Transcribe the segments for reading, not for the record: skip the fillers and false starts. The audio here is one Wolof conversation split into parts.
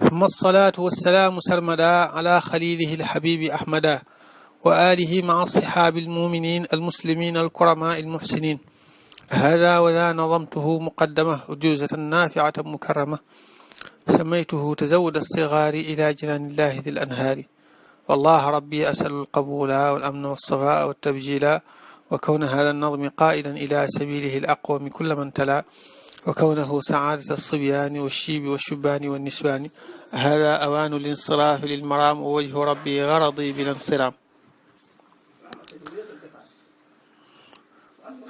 ثم الصلاة والسلام سرمدا على خليله الحبيب أحمدا وآله مع الصحاب المؤمنين المسلمين الكرماء المحسنين. هذا وذا نظمته مقدمة أجوزة نافعة مكرمة سميته تزود الصغار إلى جنان الله ذي الأنهار. والله ربي أسأل القبول والأمن والصفاء والتبجيل وكون هذا النظم قائدا إلى سبيله الأقوم كل من تلا وكونه سعادة الصبيان والشيب والشبان والنسبان. هذا أوان الانصراف للمرام ووجه ربي غرضي بلا انصرام.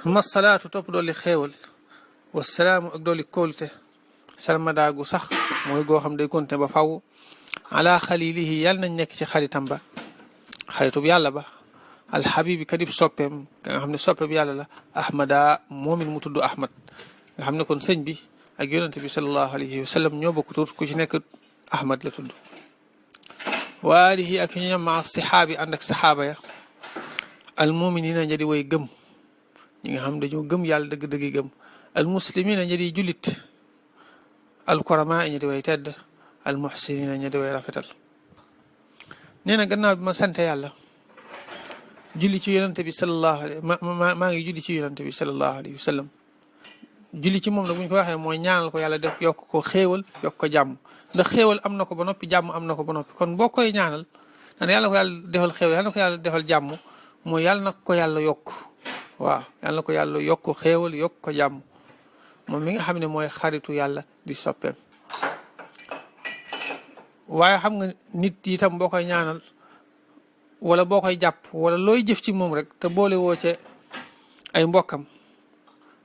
ثم الصلاة تبدو لخيول والسلام أقدو لكولته سلمدا gu sax mooy goo xam day konte ba faw ala xalilihi yàlla nañ nekk ci xaritam ba xaritub yàlla ba alxabibi kadib soppeem nga xam ne soppe bi yàlla la ahmada moomin mu tudd ahmad nga xam ne kon sëñ bi ak yonente bi sallallahu alayhi wa sallam ñoo bokk tur ku ci nekk ahmad la tudd wa alihi ak ñoom ma sihaabi ànd ak saxaaba ya almuminina ña di way gëm ñi nga xam dañoo gëm yàlla dëgg-dëgg gëm almuslimina ña di jullit alkurama ña di way tedd almuhsinina ña di way rafetal. nee na gannaaw bi ma sant yàlla julli ci yonente bi sallallahu alayhi maa ngi julli ci yonente bi sallallahu alayhi wa sallam. julli ci moom nag bu ñu ko waxee mooy ñaanal ko yàlla def yokk ko xéewal yokk ko jàmm ndax xéewal am na ko ba noppi jàmm am na ko ba noppi kon boo koy ñaanal dana yàlla ko yàlla defal xéewal yàlla na ko yàlla defal jàmm mooy yàlla na ko yàlla yokk waaw yàlla na ko yàlla yokk xéewal yokk ko jàmm moom mi nga xam ne mooy xaritu yàlla di soppeem. waaye xam nga nit itam boo koy ñaanal wala boo koy jàpp wala looy jëf ci moom rek te boole woo ci ay mbokkam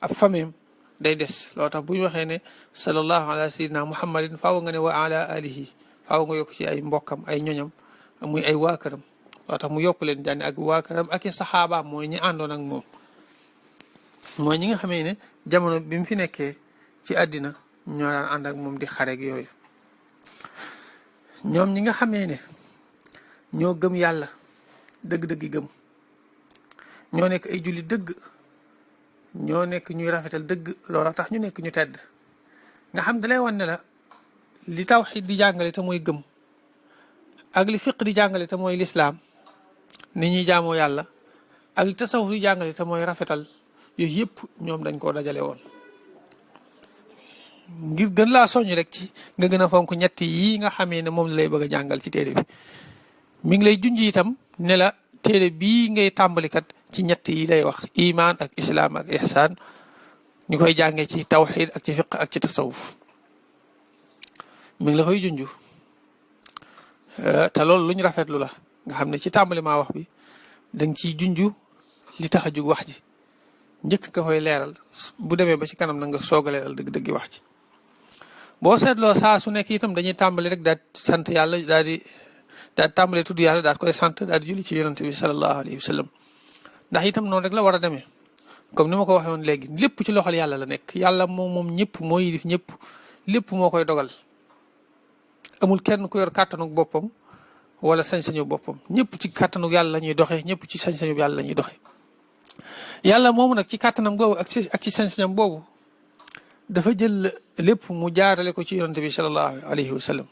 ab fameem day des. loo tax bu ñu waxee ne sallallahu ala sayyidina muhammadin faaw nga ne wa ala alihi faaw nga yokk ci ay mbokkam ay ñoñam muy ay waa këram loo tax mu yokk leen jànni ak waa këram ak i saxaabaam mooy ñi àndoon ak moom mooy ñi nga xamee ne jamono bi mu fi nekkee ci àddina ñoo daan ànd ak moom di xarek yooyu. ñoom ñi nga xamee ne ñoo gëm yàlla dëgg-dëgg gëm ñoo nekk ay julli dëgg ñoo nekk ñuy rafetal dëgg loola tax ñu nekk ñu tedd nga xam dalay wan ne la li tawxiid di jàngale te mooy gëm ak li fiq di jàngale te mooy lislaam ni ñuy jaamoo yàlla ak li tasawuf di jàngale te mooy rafetal yooyu yëpp ñoom dañ koo dajale woon ngir gën laa soññ rek ci nga gën a fonk ñett yi nga xamee ne moom la lay bëgg a jàngal ci téere bi. mi ngi lay junj itam ne la téere bii ngay tàmbalikat ci ñett yi lay wax iman ak islaam ak ihsaan ñu koy jàngee ci tawxiid ak ci fiq ak ci tasawuf mi ngi la koy junj te loolu lu ñu rafetlu la nga xam ne ci tàmbali maa wax bi danga ciy junj li tax a jug wax ji njëkk nga koy leeral bu demee ba ci kanam na nga soog a leeral dëgg-dëgg wax ji. boo seetloo saa su nekk itam dañuy tàmbali rek daal sant yàlla daal di tàmbali tudd yàlla daal koy sant daal di julli ci yonante bi sallallahu alayhi wa sallam ndax itam noonu rek la war a demee comme ni ma ko waxee woon léegi lépp ci loxol yàlla la nekk yàlla moom ñëpp moo yilif ñëpp lépp moo koy dogal amul kenn ku yor kàttanug boppam wala sañ-sañu boppam ñëpp ci kàttanug yàlla la ñuy doxee ñëpp ci sañ-sañu yàlla la ñuy doxee. yàlla moomu nag ci kàttanam boobu ak ci sañ-sañam boobu dafa jël lépp mu jaarale ko ci yonante bi sallallahu alayhi wa sallam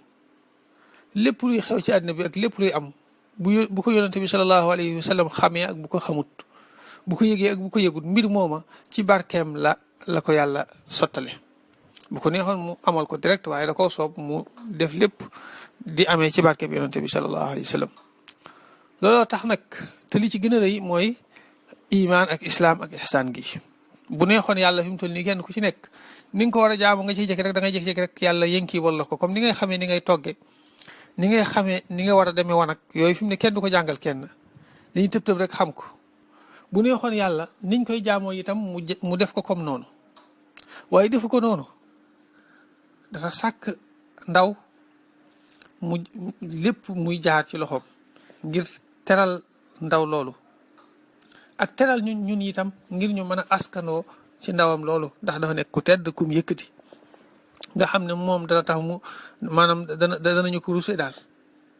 lépp luy xew ci àddina bi ak lépp luy am bu ko yonante bi sallallahu alayhi wa sallam xamee ak bu ko xamut bu ko yëgee ak bu ko yëgut mbir mooma ci barkeem la ko yàlla sottale. bu ko neexoon mu amal ko direct waaye da koo soob mu def lépp di amee ci barkeem yonante bi sallallahu alayhi wa sallam. looloo tax nag te li ci gën a rëy mooy iman ak islaam ak ihsaan gi bu neexoon yàlla fi mu toll nii kenn ku ci nekk ni nga ko war a jaamu nga ciy jekki rek da ngay jekki rek yàlla yënki wala ko comme ni ngay xamee ni ngay togge ni ngay xamee ni nga war a demee wanag yooyu fi mu ne kenn du ko jàngal kenn dañuy tëb tëb rek xam ko. bu neexoon yàlla niñ koy jaamoo itam mu def ko comme noonu waaye defu ko noonu dafa sàkk ndaw mu lépp muy jaar ci loxoom ngir teral ndaw loolu ak teral ñun itam ngir ñu mën a askanoo ci ndawam loolu ndax dafa nekk ku tedd kum yëkkati nga xam ne moom dana tax mu maanaam danañu ko rusé daal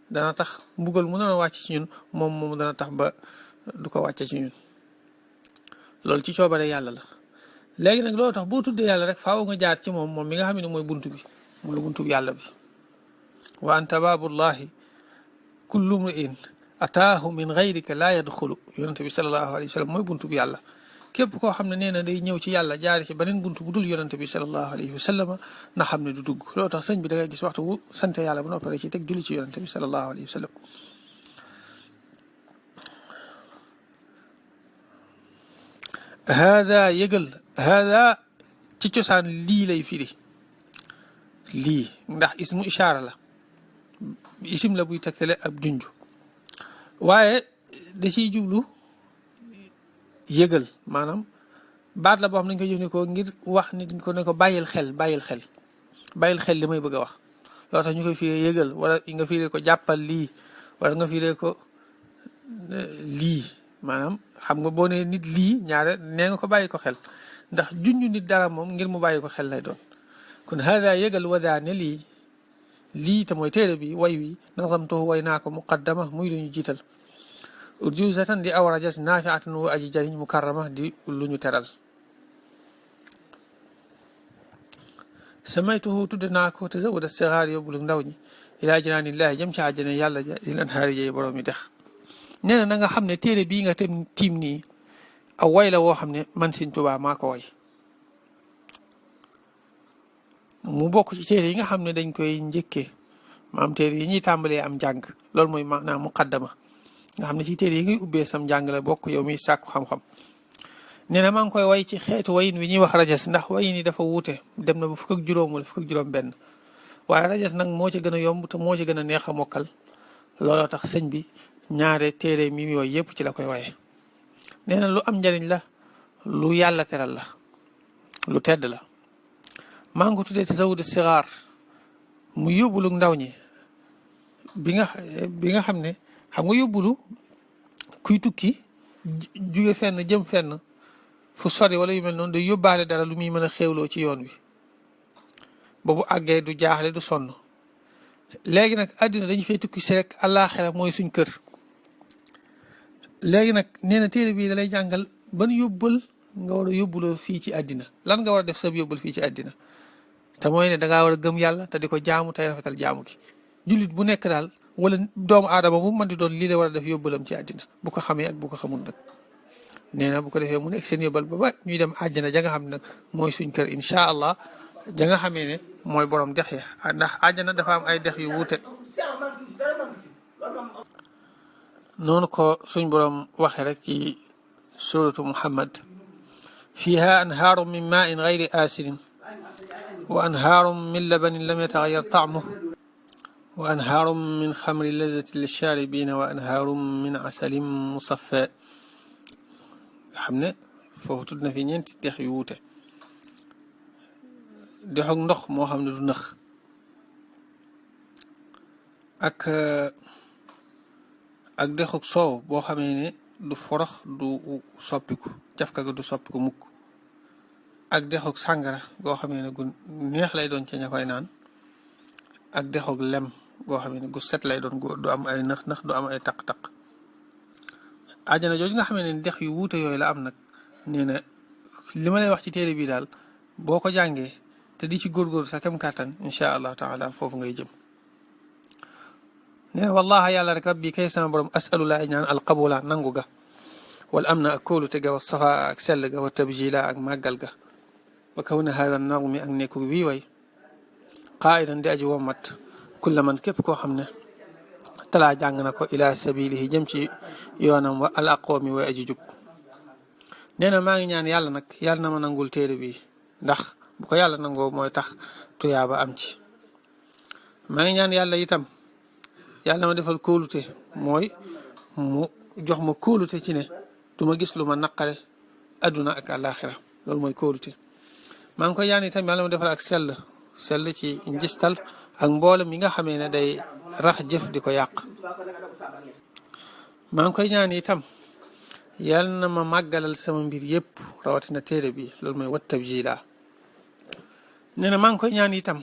dana tax mbugal mu dana wàcc ci ñun moom dana tax ba du ko wàcce ci ñun loolu ci coobare yàlla la. léegi nag loolu tax boo tuddee yàlla rek faaw nga jaar ci moom mi nga xam ne mooy buntu bi yàlla bi wa anta baabullahi kullu mri'in ataahu min gayrika laa yadxulu yonente bi sallallahu alayhi wa sallam mooy buntu bi yàlla képp koo xam ne nee na day ñëw ci yàlla jaari ci beneen buntu bu dul yonente bi sallallahu alayhi wa sallam na xam ne du dugg loolu tax sëñ bi da ngay gis waxtu wu sante yàlla ba noppare ci teg julli ci yonente bi sallallahu alayhi wa sallam hada yëgal hada ci cosaan lii lay firi lii ndax ismu ishaara la isim la buy tegtale ab junj waaye da ciy jublu yëgal maanaam baat la boo xam ne dañ koy jëfandikoo ngir wax nit ko ne ko bàyyil xel li may bëgg a wax loolu tax ñu koy firee yëgal wala nga firee ko jàppal lii wala nga firee ko lii maanaam xam nga boo nee nit lii ñaare nee nga ko bàyyi ko xel ndax junj nit dara moom ngir mu bàyyi ko xel lay doon kon hada yëgal wadaa ne lii te mooy téere bi way wi nazamtuhu way naa ko muqaddama muy lu ñu jiital urjuzatan di aw rajas naafiatan wa aji jariñ mukarrama di lu ñu teral samaytuhu tudde naa ko te zawada sigaar yóbbulu ndaw ñi ilaa jinaanillahi jëm ci àjjana yàlla ja il anhaari jey borom yi dex nee na nga xam ne téere bii nga tiim nii aw way la woo xam ne man Sëñ Tuubaa maa ko way mu bokk ci téere yi nga xam ne dañ koy njëkkee maam téere yi ñuy tàmbalee am jàng loolu mooy maanaam muqaddama nga xam ne ci téere yi ngay ubbee sam jàng la bokk yow miy sàkku xam-xam nee na maa ngi koy way ci xeetu wayin wi ñuy wax rajas ndax wayin yi dafa wuute dem na ba fukk ak juróom wala fukk ak juróom benn waaye rajas nag moo ci gën a yomb te moo ci gën a neex a mokkal looloo tax sëñ bi ñaare téere mi yooyu yëpp ci la koy waye nee na lu am njariñ la lu yàlla teral la lu tedd la maa ngi ko tuddee tasawudu sigaar mu yóbbulu ndaw ñi bi nga xam ne xam nga yóbbulu kuy tukki jóge fenn jëm fenn fu sori wala yu mel noonu day yóbbaale dara lu muy mën a xéewloo ci yoon wi boobu àggee du jaaxle du sonn léegi nag àddina dañu fay tukki si rek àllaaxira mooy suñ kër léegi nag nee na téere bii da lay jàngal ban yóbbal nga war a yóbbuloo fii ci àddina lan nga war a def sa yóbbal fii ci àddina te mooy ne dangaa war a gëm yàlla te di ko jaamu tey rafetal jaamu gi jullit bu nekk daal wala doomu aadama bu mën di doon lii la war a def yóbbalam ci àddina bu ko xamee ak bu ko xamul nag nee na bu ko defee mu nekk seen yóbbal ba ñuy dem àjjana ja nga xam ne nag mooy suñ kër incha allah ja nga xamee ne mooy borom dex ya ndax àjjana dafa am ay dex yu wuute noonu ko suñ borom waxee rek ci suratu muhammad fiha anhaaru min maa'in gayri aasirin wa anhaaru min labanin lam yataxayyar taamuhu wa anhaaru min xamri ladati lishaaribiina wa anhaaru min asalin musaffa nga xam ne foofu tudd na fi ñeenti dex yu wuute dexug ndox moo xam ne du nëx ak dexug soow boo xamee ne du forox du soppiku cafka ga du soppiku mukk ak dexug sàngara goo xamee ne gu neex lay doon ca ña koy naan ak dexug lem goo xamee ne gu set lay doon du am ay nëx-nëx du am ay taq-taq àjjana jooju nga xamee ne dex yu wuute yooyu la am nag nee na li ma lay wax ci téere bii daal boo ko jàngee te di ci góorgóorlu sa kem kàttan incha allahu taala foofu ngay jëm nee na wallaha yàlla rek rabbi kay sama borom asalulaa ñaan alqabula nangu ga wal amna ak kóolute ga wa safa ak sell ga wa tabjila ak màggal ga wa kawna hada nagmi ak nekku wii way qaidan di aji womat kulla man képp koo xam ne talaa jàng na ko ila sabilihi jëm ci yoonam wa al aqoomi way aji jub nee na maa ngi ñaan yàlla nag yàlla na ma nangul téere bi ndax bu ko yàlla nangoo mooy tax tuyaaba am ci maa ngi ñaan yàlla itam yàlla ma defal kóolute mooy mu jox ma kóolute ci ne du ma gis lu ma naqare adduna ak àllaaxira loolu mooy kóolute maa ngi koy ñaan itam yàlla ma defal ak sell ci njistal ak mboolem mi nga xamee ne day rax jëf di ko yàq maa ngi koy ñaan itam yàlla na ma màggalal sama mbir yépp rawatina téere bi loolu mooy wat tabjila nee na maa ngi koy ñaan itam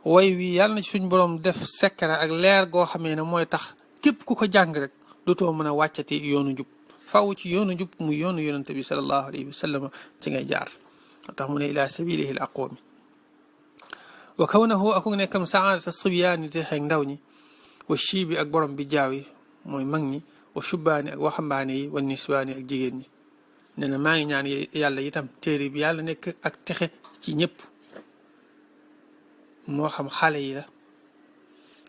way wi yàlla na ci suñ borom def sekkara ak leer goo xamee ne mooy tax képp ku ko jàng rek dootoo mën a wàccati yoonu njub faw ci yoonu njub muy yoonu yonente bi sallallahu alayhi wa sallam ci ngay jaar tax mu ne ila sabilihi al aqwami wa kawnahu akuk nekkam saadata sibyaani te xeeg ndaw ñi wa chiibi ak borom bi jaaw yi mooy mag ñi wa shubbaani ak waxambaane yi wa niswaani ak jigéen ñi nee na maa ngi ñaan yàlla itam téere bi yàlla nekk ak texe ci ñëpp moo xam xale yi la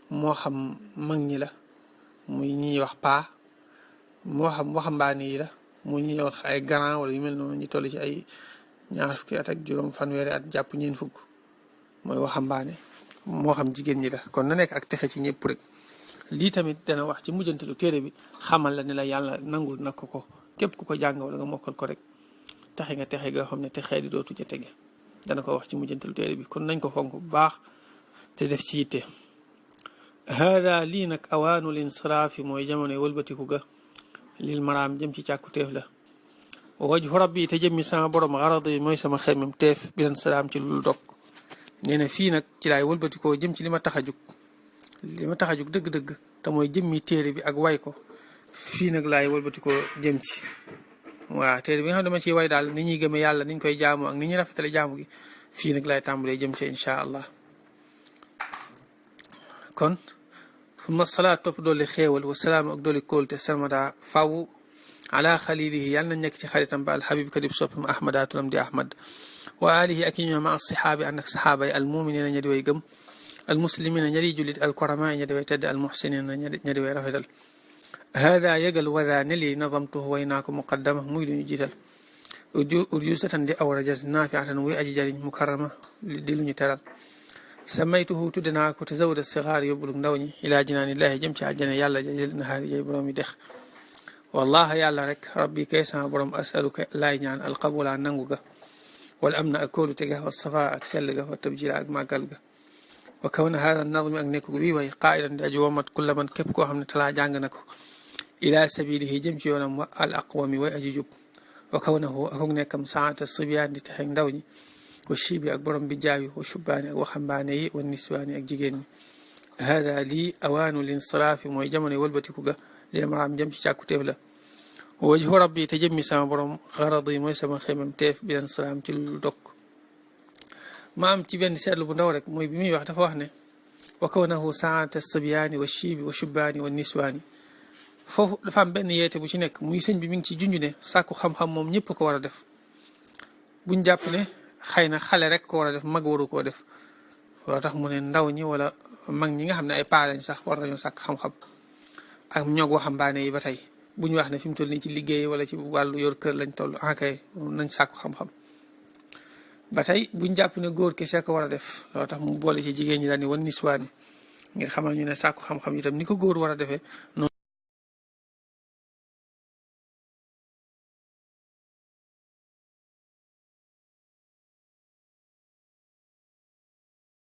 moo xam mag ñi la muy ñuy wax paa moo xam waxambaane yi la muy ñuy wax ay grand wala yu mel noonu ñu toll ci ay ñaar fukki at ak juróom fanweeri at jàpp ñeen fukk mooy waxambaane moo xam jigéen ñi la kon na nekk ak texe ci ñëpp rek lii tamit dana wax ci mujjantalu téere bi xamal la ne la yàlla nangul na ko képp ku ko jàng wala nga mokkal ko rek taxe nga texe nga xam ne texee di dootu ca tege dana ko wax ci mujjantalu téere bi kon nañ ko fonk bu baax te def ci yitte hada lii nag awaanu linsiraafi mooy jamonoy wëlbatiku ga lil maraam jëm ci càkkutéef la wajhu rabbi te jëmmi sama borom xarad yi mooy sama xemmem teef bi leen salaam ci lul dog nee na fii nag ci laay wëlbatikoo jëm ci li ma tax a jug dëgg-dëgg te mooy jëmmi téere bi ak way ko fii nag laay wëlbatikoo jëm ci waaw téere bi nga xam ne dama ciy way daal ni ñuy gëme yàlla niñ koy jaamu ak ni ñuy rafetale jaamu gi fii nag laay tàmbalee jëm ci incha allah kon summa salaat topp dooli xéewal wasalaam ak dooli kóolte sarmada faw ala xalilihi yàlla nañ nekk ci xaritam ba alxabib kadib soppam ahmada turam di ahmad wa alihi ak yi ñoom ma asixaabi ànd ak saxaaba yi almuminina ña di way gëm almuslimina ña di jullit alkorama ña di way tedd almuxsinina ña di way rafetal hada yëgal wada ne lii nadamtuhu way naa ko muqaddama muy lu ñu jiital urjusatan di aw rajas naafiatan wuy aji jariñ mukarrama di lu ñu teral samaytuhu tudde naa ko te zawda sigaar yóbbulug ndaw ñi ilaa jinaanillahi jëm ci àjjana yàlla jajël nahaari jay borom yi dex wallahi yàlla rek rabbi kay sama borom asaluka laay ñaan alqabula nangu ga wal am na ak kóolute ga wa safa ak sell ga wa tabjila ak màggal ga wa kawna hada nadmi ak nekk gu bii way qaa'idan di aji womat kulla man képp koo xam ne talaa jàng na ko ila sabilihi jëm ci yoonam wa al aqwami way aji jub wa kawnahu akuk nekkam saata sibyaan di texeeg ndaw ñi wa chibi ak borom bi jaawi wa shubbaani ak waxambaane yi wa niswaani ak jigéen ñi hada lii awaanu linsiraafi mooy jamono wëlbatiku ga li maraam jëm ci càkkutéef la wajhu rabbi te jëmmi sama borom xarad yi mooy sama xemam teef bi leen salaam ci lu dog ma am ci benn seetlu bu ndaw rek mooy bi muy wax dafa wax ne wa kawnahu saata sibyaani wa chibi wa shubbaani wa niswaani foofu dafa am benn yeete bu ci nekk muy sëñ bi mi ngi ci junj ne sàkku xam-xam moom ñëpp ko war a def buñ jàpp ne xëy na xale rek ko war a def mag waru koo def loo tax mu ne ndaw ñi wala mag ñi nga xam ne ay paa lañ sax war nañoo sàkk xam-xam ak ñoog waxambaane yi ba tey bu ñu wax ne fi mu toll nii ci liggéey wala ci wàllu yor kër lañ toll akay nañ sàkku xam-xam ba tey buñ jàpp ne góor kese ko war a def loo tax mu boole ci jigéen ñi daal ni wan niswaani ngir xamal ñu ne sàkku xam-xam itam ni ko góor war a defee noonu